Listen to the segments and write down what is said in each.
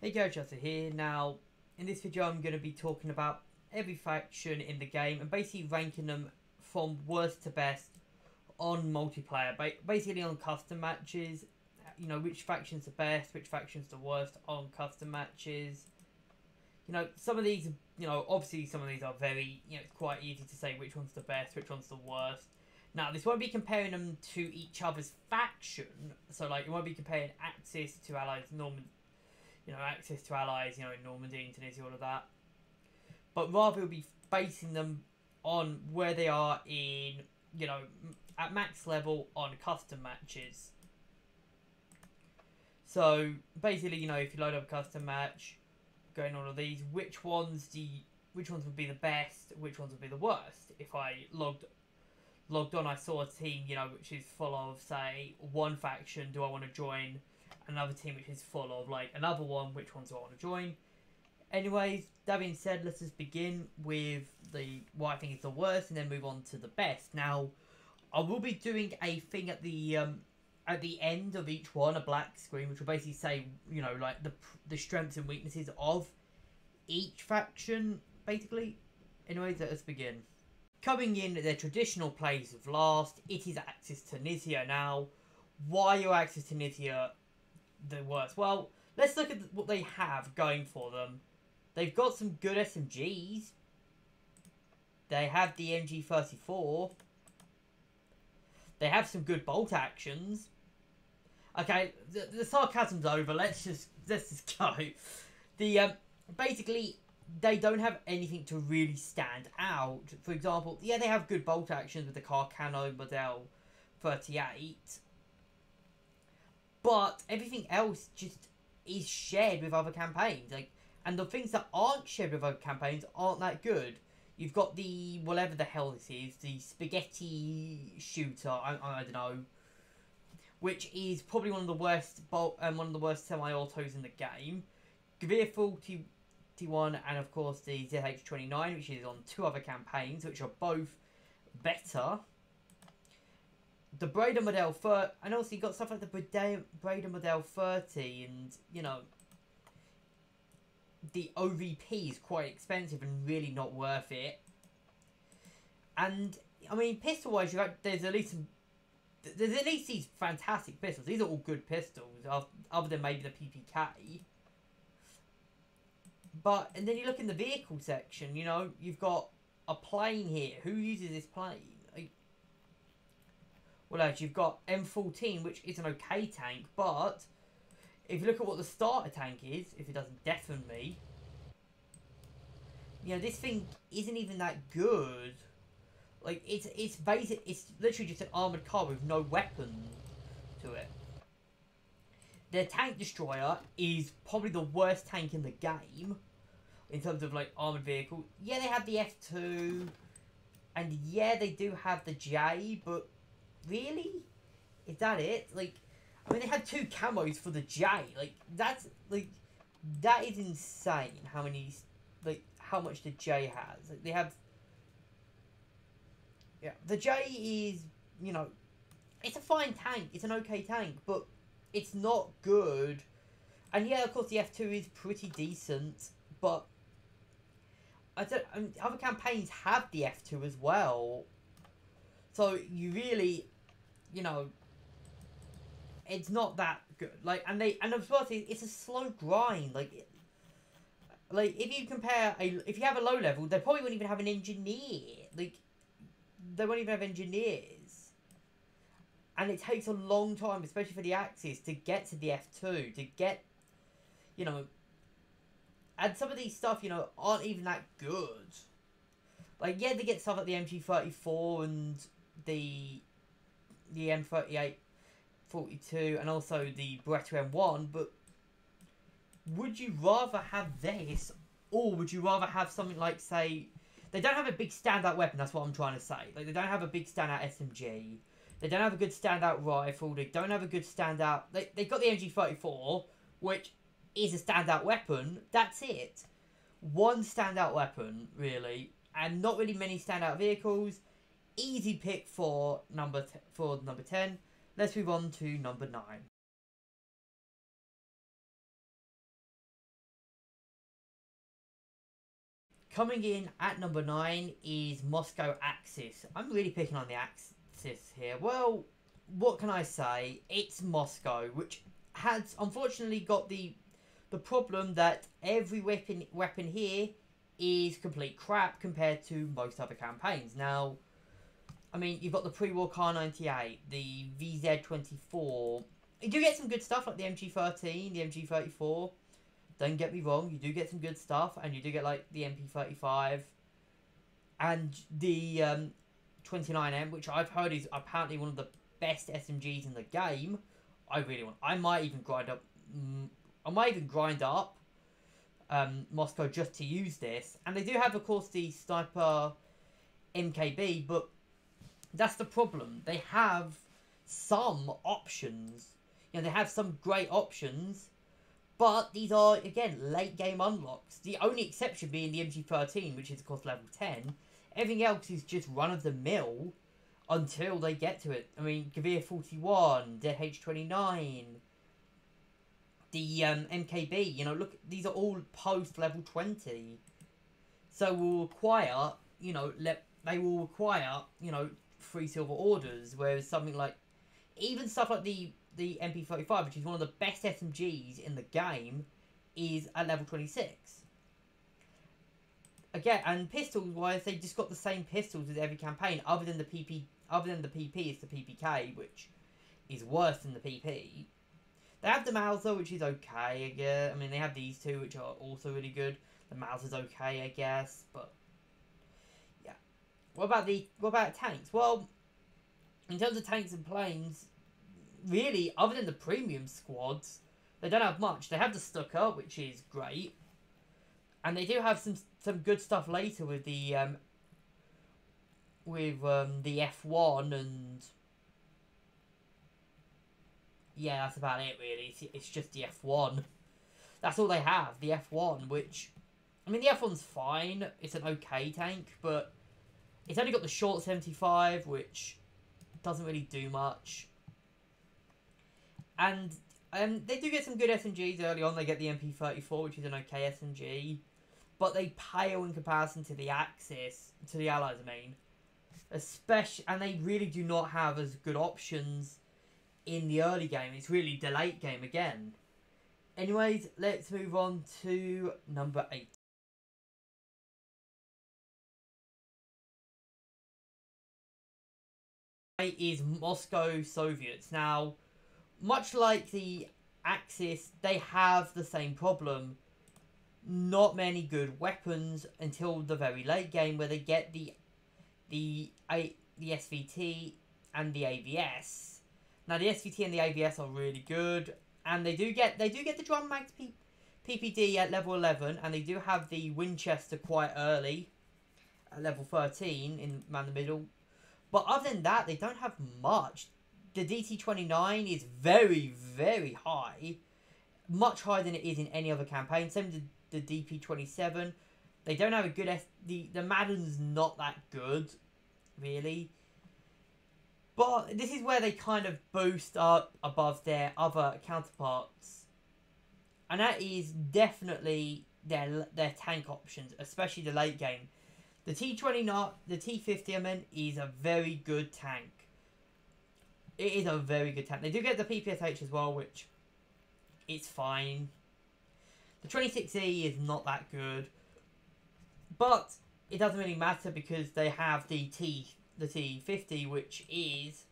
Hey guys, Justin here. Now, in this video I'm going to be talking about every faction in the game and basically ranking them from worst to best on multiplayer. Basically on custom matches, you know, which faction's the best, which faction's the worst on custom matches. You know, some of these, you know, obviously some of these are very, you know, it's quite easy to say which one's the best, which one's the worst. Now, this won't be comparing them to each other's faction, so like, it won't be comparing Axis to Allies, Access to allies, in Normandy and Tunisia, all of that. But rather it'll be basing them on where they are in, at max level on custom matches. So basically, if you load up a custom match, going all of these, which ones would be the best, which ones would be the worst? If I logged on, I saw a team, which is full of, say, one faction. Do I want to join another team which is full of like another one? Which ones do I want to join? Anyways, that being said, let's just begin with what I think is the worst and then move on to the best. Now, I will be doing a thing at the end of each one, a black screen, which will basically say, like the strengths and weaknesses of each faction, basically. Anyways, let's begin. Coming in at their traditional place of last, it is Axis Tunisia. Now, why are Axis Tunisia the worst? Well, let's look at what they have going for them. They've got some good SMGs. They have the MG34. They have some good bolt actions. Okay, the sarcasm's over. Let's just go. Basically, they don't have anything to really stand out. For example, yeah, they have good bolt actions with the Carcano Model 38. But everything else just is shared with other campaigns. And the things that aren't shared with other campaigns aren't that good. You've got the, whatever the hell this is, the spaghetti shooter, I don't know, which is probably one of the worst semi-autos in the game. Gavir 41 and of course the ZH29, which is on two other campaigns, which are both better. The Breda Model 30, and also you got stuff like the Breda Model 30, and the OVP is quite expensive and really not worth it. And I mean, pistol wise, there's at least these fantastic pistols. These are all good pistols, other than maybe the PPK. And then you look in the vehicle section. You've got a plane here. Who uses this plane? Well, you've got M14, which is an okay tank, but if you look at what the starter tank is, if it doesn't deafen me, this thing isn't even that good. Like, it's basic. It's literally just an armoured car with no weapon to it. Their tank destroyer is probably the worst tank in the game in terms of like armoured vehicle. Yeah, they have the F2, and yeah, they do have the J, but really? Is that it? Like, I mean, they had two camos for the J. Like, that is insane how much the J has. Like, they have, yeah, the J is, it's a fine tank. It's an okay tank, but it's not good. And yeah, of course, the F2 is pretty decent, but other campaigns have the F2 as well. So you really, it's not that good. Like, and of course, it's a slow grind. Like if you compare if you have a low level, they probably wouldn't even have an engineer. Like, they won't even have engineers, and it takes a long time, especially for the Axis, to get to the F2, to get, and some of these stuff, aren't even that good. Like, yeah, they get stuff like the MG34 and the M38 42 and also the Beretta M1, but would you rather have this, or would you rather have something like, say, they don't have a big standout weapon, that's what I'm trying to say. Like, they don't have a big standout SMG, they don't have a good standout rifle, they don't have a good standout, they've got the MG34, which is a standout weapon. That's it. One standout weapon, really, and not really many standout vehicles. Easy pick for number 10. Let's move on to number 9. Coming in at number 9 is Moscow Axis. I'm really picking on the Axis here. Well, what can I say? It's Moscow, which has unfortunately got the problem that every weapon here is complete crap compared to most other campaigns. Now, I mean, you've got the pre-war Kar 98, the VZ-24. You do get some good stuff like the MG-13, the MG-34. Don't get me wrong, you do get some good stuff, and you do get like the MP-35 and the 29M, which I've heard is apparently one of the best SMGs in the game. I might even grind up Moscow just to use this. And they do have, of course, the Sniper MKB, but that's the problem. They have some options. You know, they have some great options, but these are, again, late game unlocks. The only exception being the MG-13, which is, of course, level 10. Everything else is just run-of-the-mill until they get to it. I mean, Gavir 41, ZH-29, the MKB, you know, look, these are all post-level 20. So will require, you know, they will require, you know, 3 silver orders, whereas something like, even stuff like the MP-35, which is one of the best SMGs in the game, is at level 26. Again, and pistols-wise, they just got the same pistols with every campaign, other than the PP, it's the PPK, which is worse than the PP. They have the Mauser, which is okay, I guess. I mean, they have these two, which are also really good. The Mauser's okay, I guess, but yeah. What about tanks? Well, in terms of tanks and planes, really, other than the premium squads, they don't have much. They have the Stuka, which is great, and they do have some good stuff later with the F1 and yeah, that's about it really. It's just the F1. That's all they have, the F1, which, I mean, the F1's fine. It's an okay tank, but it's only got the short 75, which doesn't really do much. And they do get some good SMGs early on. They get the MP-34, which is an okay SMG, but they pale in comparison to the Axis, to the Allies, I mean. And they really do not have as good options in the early game. It's really the late game again. Anyways, let's move on to number 8. Is Moscow Soviets. Now, much like the Axis, they have the same problem. Not many good weapons until the very late game, where they get the SVT and the AVS. Now, the SVT and the AVS are really good, and they do get the drum mags PPD at level 11, and they do have the Winchester quite early at level 13 in man the middle. But other than that, they don't have much. The DT-29 is very, very high, much higher than it is in any other campaign. Same with the DP-27. They don't have a good the Madden's not that good, really. But this is where they kind of boost up above their other counterparts. And that is definitely their tank options, especially the late game. The T-29, the T-50, I meant, is a very good tank. It is a very good tank. They do get the PPSH as well, which it's fine. The 26E is not that good. But it doesn't really matter because they have the T-50, which is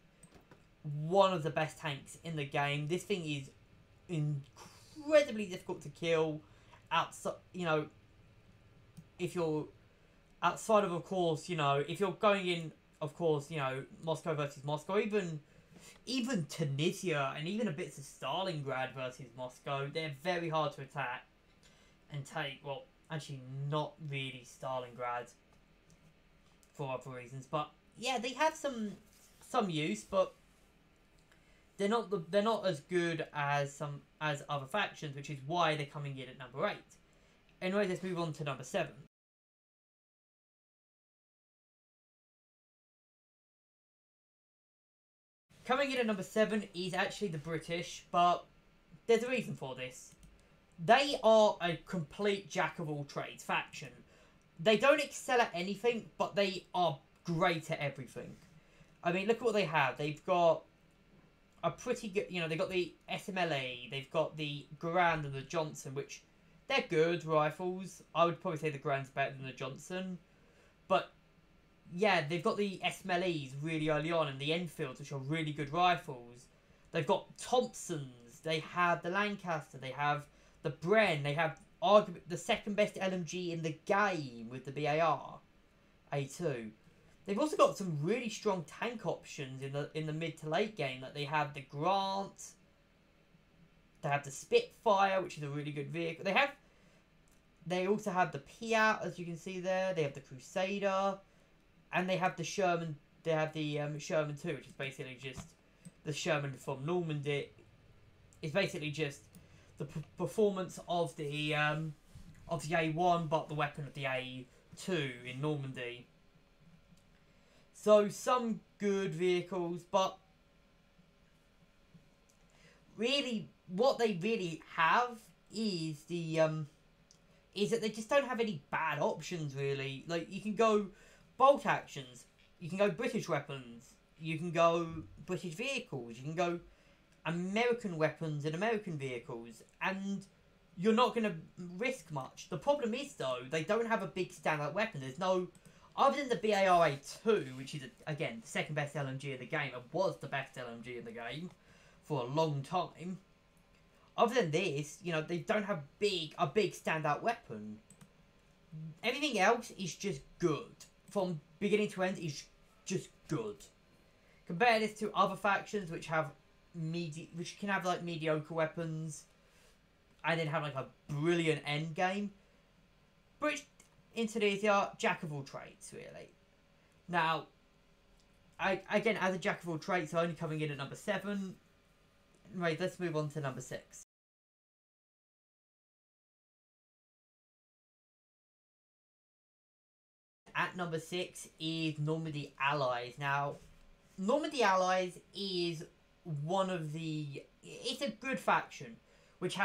one of the best tanks in the game. This thing is incredibly difficult to kill. Outside, you know, if you're outside of course, you know, if you're going in, of course, you know, Moscow versus Moscow, even Tunisia and even a bit of Stalingrad versus Moscow, they're very hard to attack and take. Well, actually, not really Stalingrad for other reasons, but yeah, they have some use, but they're not as good as other factions, which is why they're coming in at number 8. Anyway, let's move on to number 7. Coming in at number 7 is actually the British, but there's a reason for this. They are a complete jack-of-all-trades faction. they don't excel at anything, but they are great at everything. I mean, look at what they have. They've got a pretty good, you know, they've got the SMLE, they've got the Garand and the Johnson, which they're good rifles. I would probably say the Garand's better than the Johnson. But, yeah, they've got the SMLEs really early on and the Enfields, which are really good rifles. They've got Thompsons, they have the Lancaster, they have the Bren, they have arguably the second best LMG in the game with the BAR A2. They've also got some really strong tank options in the mid to late game. Like they have the Grant, they have the Spitfire, which is a really good vehicle. They also have the Piat, as you can see there. They have the Crusader, and they have the Sherman. They have the Sherman 2, which is basically just the Sherman from Normandy. It's basically just the performance of the A1, but the weapon of the A2 in Normandy. So, some good vehicles, but really, what they really have is is that they just don't have any bad options, really. Like, you can go bolt actions, you can go British weapons, you can go British vehicles, you can go American weapons and American vehicles, and you're not going to risk much. The problem is, though, they don't have a big standout weapon. There's no... Other than the BAR-A2, which is, again, the second best LMG in the game, and was the best LMG in the game for a long time, other than this, you know, they don't have a big standout weapon. Everything else is just good. From beginning to end, is just good. Compare this to other factions which have which can have like mediocre weapons, and then have like a brilliant end game. British Indonesia, jack of all trades, really. Now, again, as a jack of all trades, only coming in at number 7. Right, let's move on to number 6. At number 6 is Normandy Allies. Now, Normandy Allies is one of the... It's a good faction, which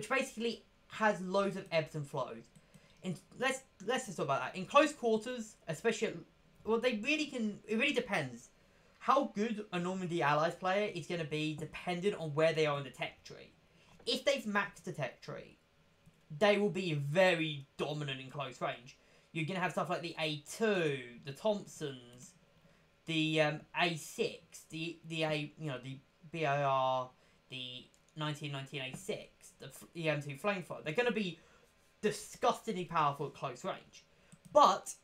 basically has loads of ebbs and flows. Let's just talk about that. In close quarters, especially, well, they really can. It really depends. How good a Normandy Allies player is going to be dependent on where they are in the tech tree. If they've maxed the tech tree, they will be very dominant in close range. You're going to have stuff like the A2, the Thompsons, the A6, the BAR, the 1919 A6, the M2 Flamethrower. They're going to be disgustingly powerful at close range. But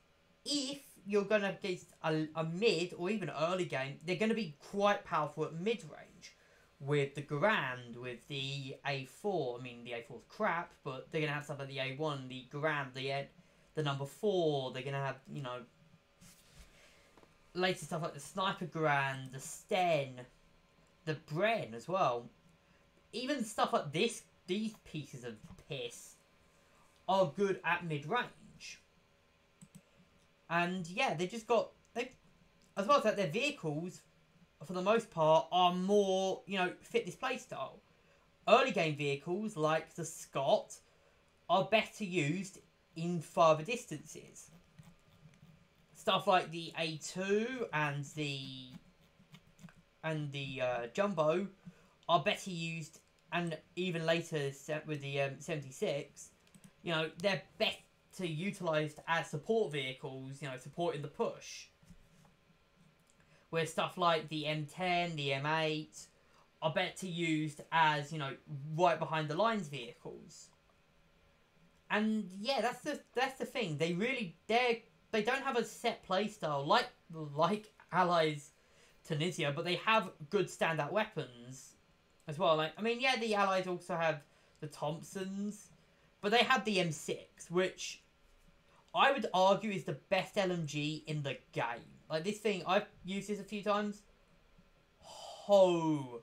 if you're going to get a mid or even early game, they're going to be quite powerful at mid range. With the Garand, with the A4, I mean the A4's crap, but they're going to have stuff like the A1, the Garand, the number 4, they're going to have, you know, later stuff like the Sniper Garand, the Sten, the Bren as well. Even stuff like these pieces of piss are good at mid-range. And yeah, they just got... as well as that, their vehicles, for the most part, are more, you know, fit this playstyle. Early game vehicles, like the Scott, are better used in farther distances. Stuff like the A2 and the Jumbo are better used, and even later with the 76, you know, they're better utilised as support vehicles, you know, supporting the push. Where stuff like the M10, the M8 are better used as, you know, right behind the lines vehicles. And yeah, that's the thing. They don't have a set play style like Allies Tunisia, but they have good standout weapons as well. Like, I mean, yeah, the Allies also have the Thompsons, but they have the M6, which I would argue is the best LMG in the game. Like, this thing, I've used this a few times. Holy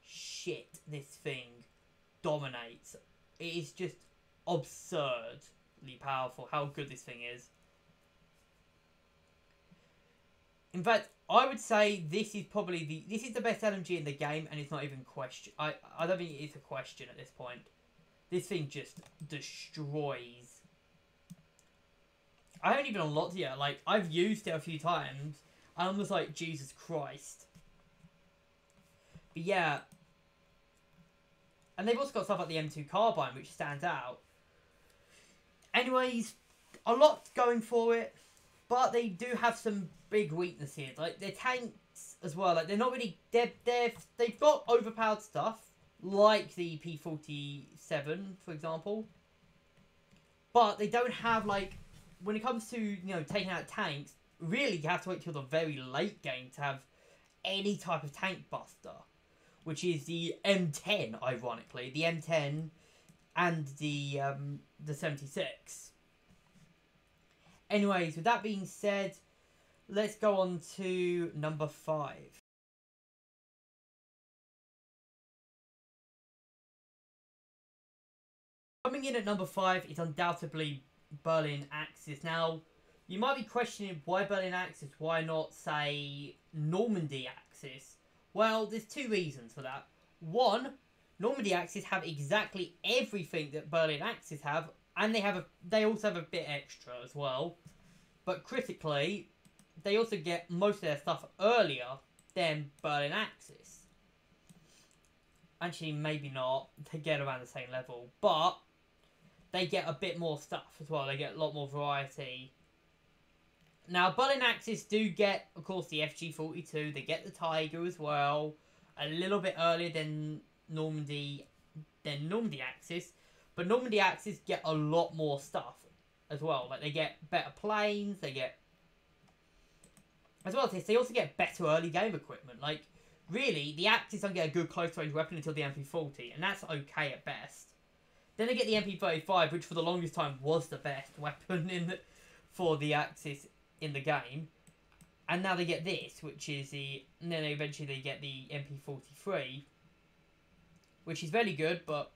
shit, this thing dominates. It is just absurdly powerful how good this thing is. In fact, I would say this is probably this is the best LMG in the game, and it's not even question. I don't think it's a question at this point. This thing just destroys I haven't even unlocked it yet. Like, I've used it a few times, and I was like, Jesus Christ. But yeah. And they've also got stuff like the M2 Carbine, which stands out. Anyways, a lot going for it, but they do have some big weaknesses. Like, their tanks as well. Like, they're not really... They've got overpowered stuff, like the P47, for example. But they don't have, like... When it comes to, you know, taking out tanks, really you have to wait till the very late game to have any type of tank buster. Which is the M10, ironically. The M10 and the 76. Anyways, with that being said, let's go on to number 5. Coming in at number 5 is undoubtedly Berlin Axis. Now, you might be questioning why Berlin Axis, why not, say, Normandy Axis? Well, there's 2 reasons for that. One, Normandy Axis have exactly everything that Berlin Axis have, and they also have a bit extra as well. But critically, they also get most of their stuff earlier than Berlin Axis. Actually, maybe not. They get around the same level, but they get a bit more stuff as well. They get a lot more variety. Now, Berlin Axis do get, of course, the FG-42. They get the Tiger as well. A little bit earlier than Normandy Axis. But Normandy Axis get a lot more stuff as well. Like, they get better planes. They get... As well as this, they also get better early game equipment. Like, really, the Axis don't get a good close-range weapon until the MP40. And that's okay at best. Then they get the MP35, which for the longest time was the best weapon for the Axis in the game. And now they get this, which is the... And then eventually they get the MP43, which is very good, but...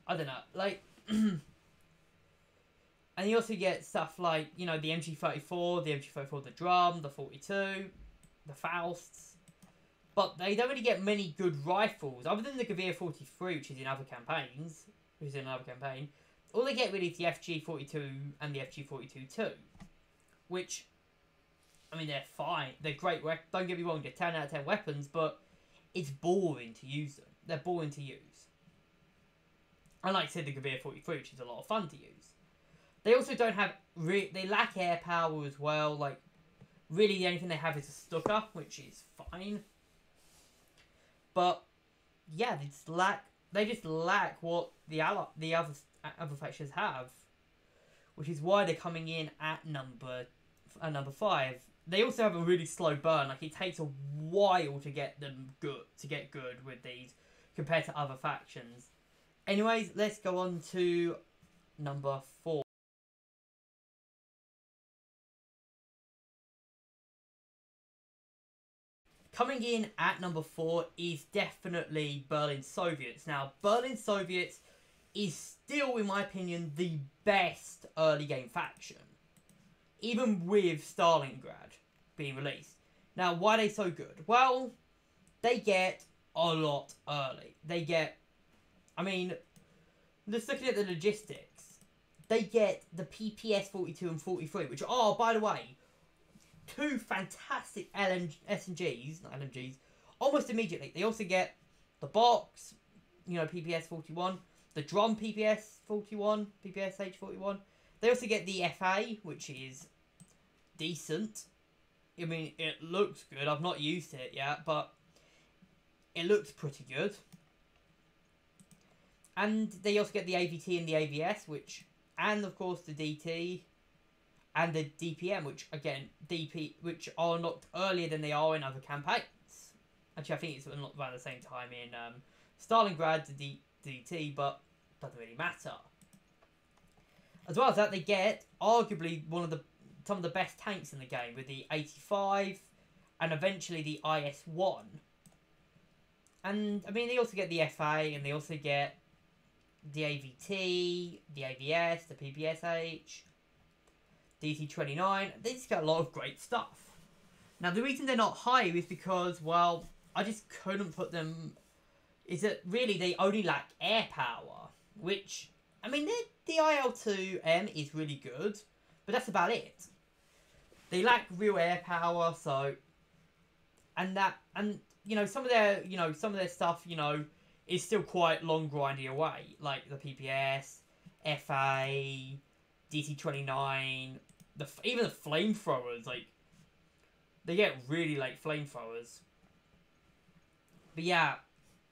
I don't know. Like... And you also get stuff like, you know, the MG34, the drum, the 42, the Fausts. But they don't really get many good rifles, other than the Gewehr 43, which is in other campaigns. All they get really is the FG42 and the FG42-2. Which, I mean, they're fine. They're great weapons. Don't get me wrong, they're 10 out of 10 weapons, but it's boring to use them. They're boring to use. And like I said, the Gewehr 43, which is a lot of fun to use. They also don't have... They lack air power as well. Like, really the only thing they have is a Stuka, which is fine. But, yeah, they just lack what the other factions have. Which is why they're coming in at number 5. They also have a really slow burn. Like, it takes a while to get good with these compared to other factions. Anyways, let's go on to number 4. Coming in at number 4 is definitely Berlin Soviets. Now, Berlin Soviets is still, in my opinion, the best early game faction. Even with Stalingrad being released. Now, why are they so good? Well, they get a lot early. They get... I mean, just looking at the logistics, they get the PPS 42 and 43, which are, by the way, 2 fantastic SMGs, not LMGs, almost immediately. They also get the box, you know, PPS 41, the drum PPS 41, PPSH 41. They also get the FA, which is decent. I mean, it looks good. I've not used it yet, but it looks pretty good. And they also get the AVT and the AVS, and of course the DT and the DPM, which again, which are unlocked earlier than they are in other campaigns. Actually, I think it's unlocked around the same time in Stalingrad, the DT, but doesn't really matter. As well as that, they get arguably some of the best tanks in the game with the 85 and eventually the IS-1. And I mean, they also get the FA and they also get the AVT, the AVS, the PPSH, DT-29. They just get a lot of great stuff. Now, the reason they're not higher is because, well, I just couldn't put them... Is that really they only lack air power, which, I mean, the IL-2M is really good, but that's about it. They lack real air power, so and you know some of their stuff, you know, is still quite long grindy away, like the PPS, FA, DC-29, even the flamethrowers, like they get really late flamethrowers. But yeah,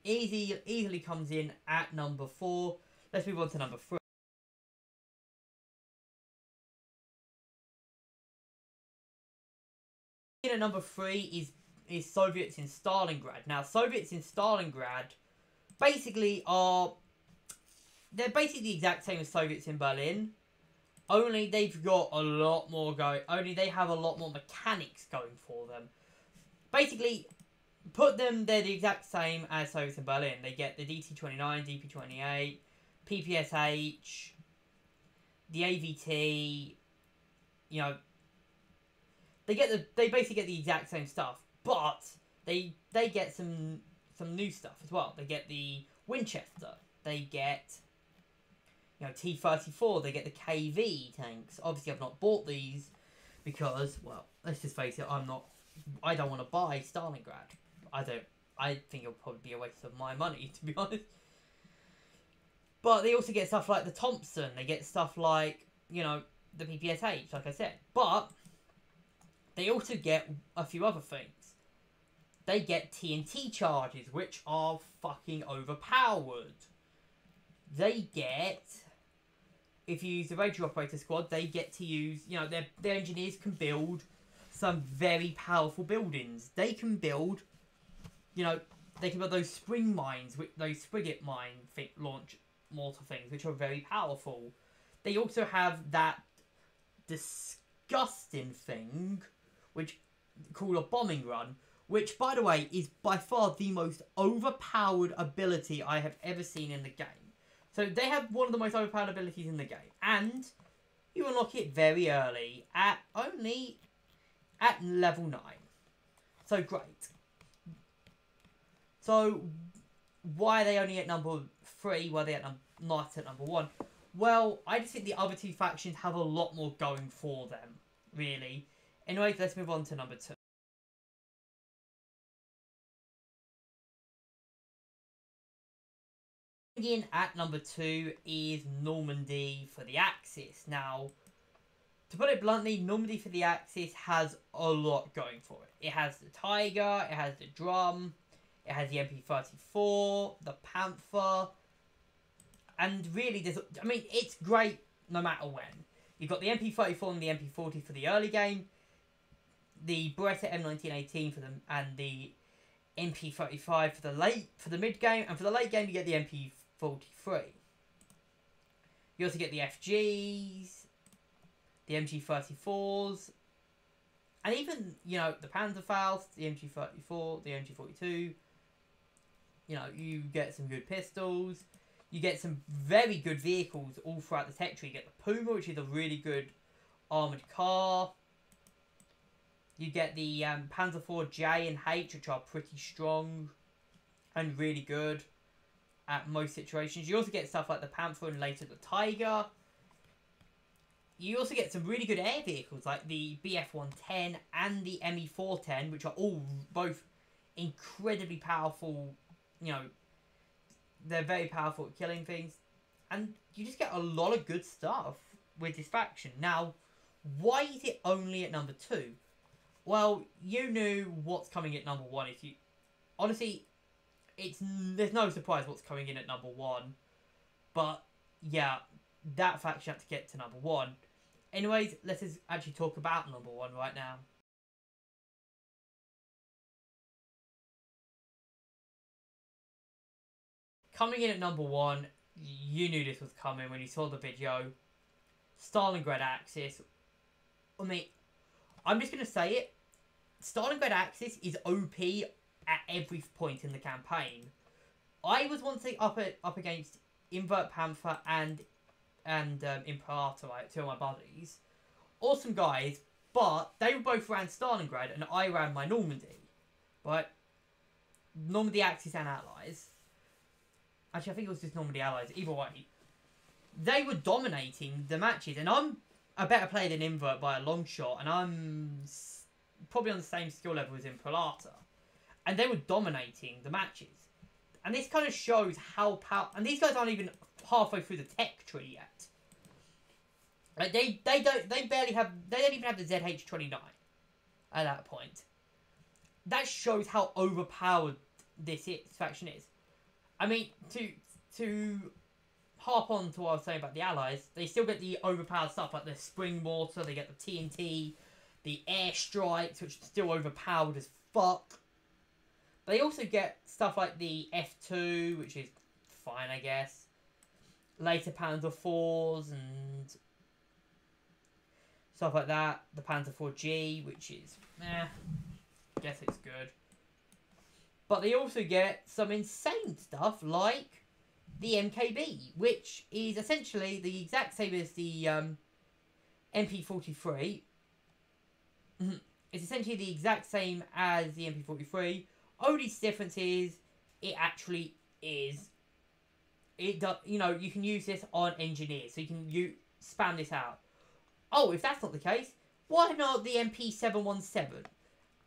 easily comes in at number 4. Let's move on to number 3. At number 3 is Soviets in Stalingrad. Now, Soviets in Stalingrad basically they're basically the exact same as Soviets in Berlin, only they've got a lot more only they have a lot more mechanics going for them. Basically, they're the exact same as Soviets in Berlin. They get the DC-29, DP-28, PPSH, the AVT, you know, they basically get the exact same stuff, but they get some new stuff as well. They get the Winchester, they get, you know, T-34, they get the KV tanks. Obviously, I've not bought these because, well, let's just face it, I don't want to buy Stalingrad. I think it'll probably be a waste of my money, to be honest. But they also get stuff like the Thompson. They get stuff like, you know, the PPSH, like I said. But they also get a few other things. They get TNT charges, which are fucking overpowered. They get, if you use the Radio Operator Squad, they get to use, you know, their engineers can build some very powerful buildings. They can build, you know, those spring mines, those Sprigget mine launch mortar things, which are very powerful. They also have that disgusting thing, which called a bombing run, which, by the way, is by far the most overpowered ability I have ever seen in the game. So they have one of the most overpowered abilities in the game, and you unlock it very early at level 9. So great. So why are they only at number 3? Why are they not at number 1? Well, I just think the other two factions have a lot more going for them, really. Anyway, let's move on to number 2. In at number 2 is Normandy for the Axis. Now, to put it bluntly, Normandy for the Axis has a lot going for it. It has the Tiger, it has the Drum, it has the MP-34, the Panther, and really, it's great no matter when. You've got the MP-34 and the MP-40 for the early game, the Beretta M1918 and the MP-35 for the mid game, and for the late game you get the MP-43. You also get the FGs, the MG-34s, and even, you know, the Panzerfaust, the MG-34, the MG-42. You know, you get some good pistols. You get some very good vehicles all throughout the tech tree. You get the Puma, which is a really good armoured car. You get the Panzer IV J and H, which are pretty strong and really good at most situations. You also get stuff like the Panther and later the Tiger. You also get some really good air vehicles like the BF-110 and the ME-410, which are both incredibly powerful. You know, they're very powerful at killing things. And you just get a lot of good stuff with this faction. Now, why is it only at number 2? Well, you knew what's coming at number 1. Honestly, there's no surprise what's coming in at number 1. But, yeah, that faction had to get to number 1. Anyways, let's actually talk about number 1 right now. Coming in at number 1, you knew this was coming when you saw the video. Stalingrad Axis. I mean, I'm just going to say it. Stalingrad Axis is OP at every point in the campaign. I was once up against Invert Panther and Imperator, right, 2 of my buddies. Awesome guys, but they both ran Stalingrad and I ran my Normandy. Right? Normandy Axis and Allies. Actually, I think it was just Normandy Allies. Either way. They were dominating the matches, and I'm a better player than Invert by a long shot, and I'm probably on the same skill level as Improlata. And they were dominating the matches. And this kind of shows how powerful... And these guys aren't even halfway through the tech tree yet. Like they don't even have the ZH-29 at that point. That shows how overpowered this faction is. I mean, to harp on to what I was saying about the Allies, they still get the overpowered stuff like the spring mortar, they get the TNT, the airstrikes, which are still overpowered as fuck. They also get stuff like the F2, which is fine, I guess. Later Panzer IVs and stuff like that. The Panzer IV-G, which is, I guess it's good. But they also get some insane stuff like the MKB, which is essentially the exact same as the MP43. It's essentially the exact same as the MP43. Only difference is it actually is. It does, you know, you can use this on engineers, so you can spam this out. Oh, if that's not the case, why not the MP717,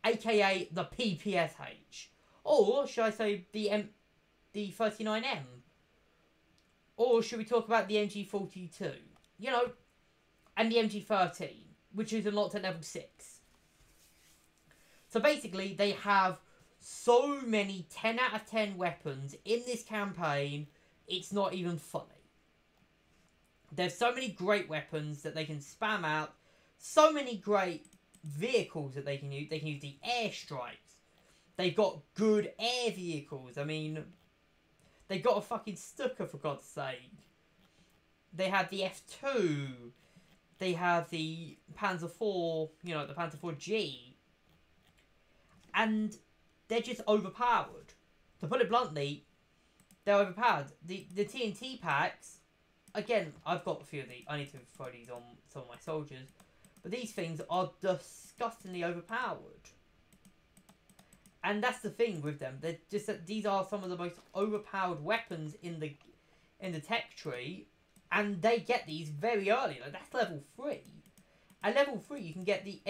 aka the PPSH, or should I say the 39M, or should we talk about the MG42? You know, and the MG13, which is unlocked at level 6. So basically, they have so many 10 out of 10 weapons in this campaign, it's not even funny. There's so many great weapons that they can spam out, so many great vehicles that they can use. They can use the airstrikes. They've got good air vehicles. I mean, they got a fucking Stuka, for God's sake. They have the F2. They have the Panzer IV, you know, the Panzer IV-G. And they're just overpowered. To put it bluntly, they're overpowered. The TNT packs, again, I've got a few of these. I need to throw these on some of my soldiers. But these things are disgustingly overpowered. And that's the thing with them. They're just that these are some of the most overpowered weapons in the tech tree. And they get these very early. Like, that's level 3. At level 3, you can get you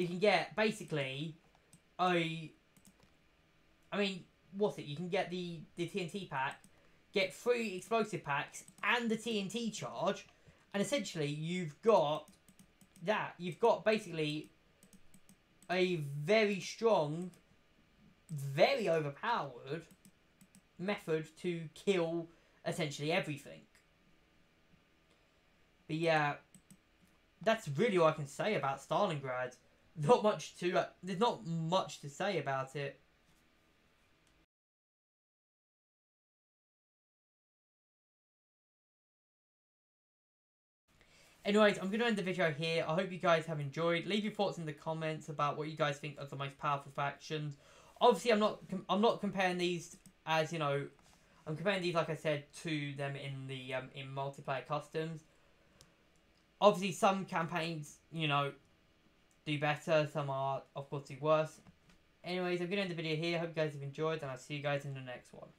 can get basically you can get the TNT pack, get 3 explosive packs and the TNT charge, and essentially you've got basically a very strong, very overpowered method to kill essentially everything. But yeah, that's really all I can say about Stalingrad. There's not much to say about it. Anyways, I'm going to end the video here. I hope you guys have enjoyed. Leave your thoughts in the comments about what you guys think of the most powerful factions. Obviously, I'm not comparing these as, you know, I'm comparing these, like I said, to them in the in multiplayer customs. Obviously, some campaigns, you know, do better. Some are, of course, do worse. Anyways, I'm going to end the video here. Hope you guys have enjoyed, and I'll see you guys in the next one.